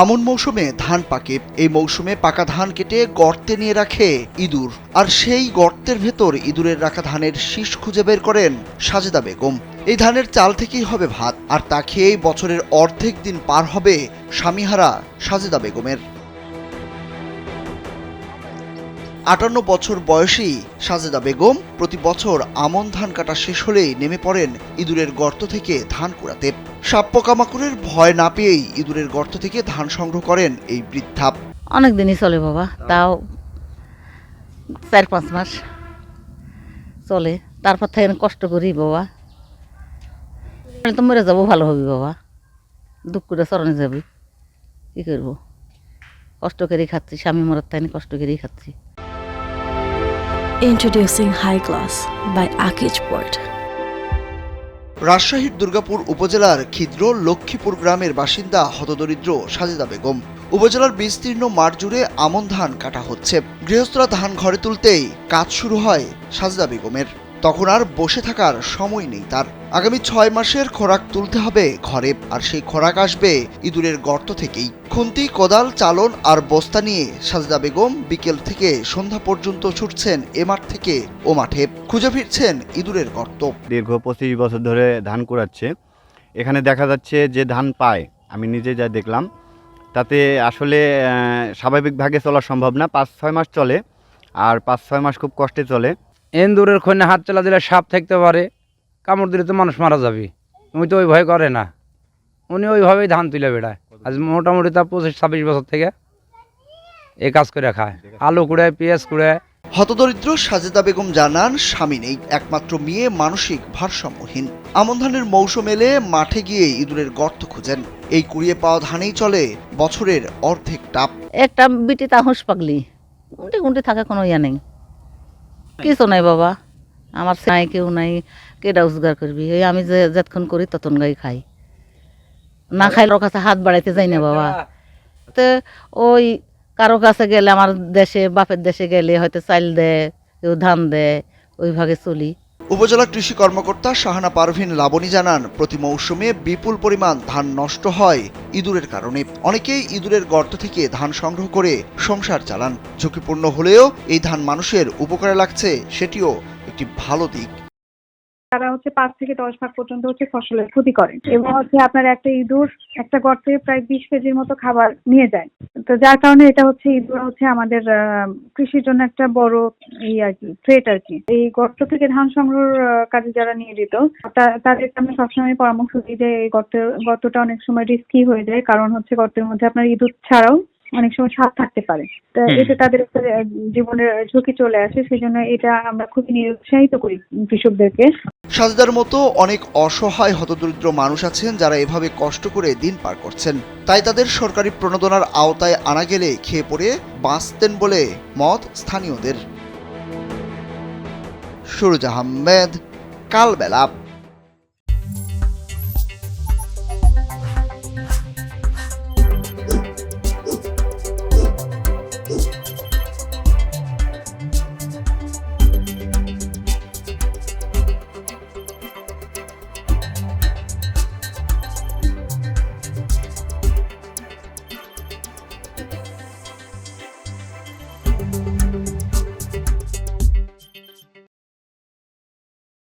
আমন মৌসুমে ধান পাকে। এই মৌসুমে পাকা ধান কেটে গর্তে নিয়ে রাখে ইঁদুর, আর সেই গর্তের ভেতর ইঁদুরের রাখা ধানের শীষ খুঁজে বের করেন সাজেদা বেগম। এই ধানের চাল থেকেই হবে ভাত, আর তা খেয়েই বছরের অর্ধেক দিন পার হবে স্বামীহারা সাজেদা বেগমের। ৫৮ বছর বয়সী সাজেদা বেগম প্রতি বছর আমন ধান কাটা শেষ হলেই নেমে পড়েন ইঁদুরের গর্ত থেকে ধান কুড়াতে। সাপ পোকামাকড়ের ভয় না পেয়েই ইঁদুরের গর্ত থেকে ধান সংগ্রহ করেন এই বৃদ্ধা। অনেক দিনই চলে বাবা, তাও ৪-৫ মাস চলে। তারপর থেকে কষ্ট করি বাবা, তো মরে যাবো, ভালো হবি বাবা, দুঃখ করে চরণে যাবি, কি করবো, কষ্ট করেই খাচ্ছি, স্বামী মরার তাই কষ্ট করেই খাচ্ছি। Introducing High Class by Akij Port. রাজশাহীর দুর্গাপুর উপজেলার ক্ষিদ্র লক্ষ্মীপুর গ্রামের বাসিন্দা হতদরিদ্র সাজেদা বেগম। উপজেলার বিস্তীর্ণ মাঠ জুড়ে আমন ধান কাটা হচ্ছে। গৃহস্থরা ধান ঘরে তুলতেই কাজ শুরু হয় সাজেদা বেগমের। তখন আর বসে থাকার সময় নেই তার। আগামী ৬ মাসের খোরাক তুলতে হবে ঘরে, আর সেই খোরাক আসবে ইঁদুরের গর্ত থেকেই। খুন্তি, কোদাল, চালন আর বস্তা নিয়ে সাজেদা বেগম বিকেল থেকে সন্ধ্যা পর্যন্ত ছুটছেন এ মাঠ থেকে ও মাঠে, খুঁজে ফিরছেন ইঁদুরের গর্ত। দীর্ঘ ২৫ বছর ধরে ধান কুড়াচ্ছে। এখানে দেখা যাচ্ছে যে ধান পায়, আমি নিজে যা দেখলাম তাতে আসলে স্বাভাবিকভাবে চলা সম্ভব না। ৫-৬ মাস চলে, আর ৫-৬ মাস খুব কষ্টে চলে। এন্দুরের খন্যে হাত চালা দিলে সাপ থাকতে পারে, কামড় দিলে তো মানুষ মারা যাবে, উনি তো ওই ভয় করে না, উনি ওইভাবেই ধান তুলে বেড়ায়। আজ মোটামুটি তা ২৫-২৬ বছর থেকে এই কাজ করে খায়, আলু কুড়ায়, পেঁয়াজ কুড়ায়। হতদরিদ্র সাজেদা বেগম জানান, স্বামী নেই, একমাত্র মেয়ে মানসিক ভারসাম্যহীন। আমন ধানের মৌসুম এলে মাঠে গিয়ে ইঁদুরের গর্ত খুঁজেন। এই কুড়িয়ে পাওয়া ধানেই চলে বছরের অর্ধেক টাপ। একটা বিটি তা হুঁশ পাগলি, গুঁটি গুঁটি থাকা কোনো ইয়া নেই, কিছু নাই বাবা, আমার নাই, কেউ নাই, কেডা রোজগার করবি, এই আমি যে যতক্ষণ করি ততক্ষণ গাই খাই, না খাইলে ওর কাছে হাত বাড়াইতে যাই না বাবা। তো ওই কারো কাছে গেলে, আমার দেশে বাপের দেশে গেলে হয়তো চাল দেয়, কেউ ধান দেয়, ওইভাবে চলি। উপজেলা কৃষি কর্মকর্তা শাহানা পারভিন লাবণী জানান, প্রতি মৌসুমে বিপুল পরিমাণ ধান নষ্ট হয় ইঁদুরের কারণে। অনেকেই ইঁদুরের গর্ত থেকে ধান সংগ্রহ করে সংসার চালান। ঝুঁকিপূর্ণ হলেও এই ধান মানুষের উপকারে লাগছে, সেটিও একটি ভালো দিক। তারা ৫ থেকে 10 ভাগ পর্যন্ত ফসলের ক্ষতি করে, এবং আপনার একটা ইঁদুর একটা গর্তে প্রায় 20 কেজির মতো খাবার নিয়ে যায়। তো যার কারণে এটা ইঁদুর আমাদের কৃষির জন্য একটা বড় থ্রেট আর কি। এই গর্ত থেকে ধান সংগ্রহের কাজে যারা নিয়োজিত, তাদেরকে আমি সবসময় পরামর্শ দিই যে এই গর্তটা অনেক সময় রিস্কি হয়ে যায়, কারণ গর্তের মধ্যে আপনার ইঁদুর ছাড়াও অনেক সময় সাপ থাকতে পারে। তো এতে তাদের জীবনের ঝুঁকি চলে আসে, সেই জন্য এটা আমরা খুবই নিরুৎসাহিত করি কৃষকদেরকে। সাজেদার মতো অনেক অসহায় হতদরিদ্র মানুষ আছেন যারা এভাবে কষ্ট করে দিন পার করছেন। তাই তাদের সরকারি প্রণোদনার আওতায় আনা গেলে খেয়ে পড়ে বাঁচতেন বলে মত স্থানীয়দের। সুরজ আহমেদ, কালবেলা।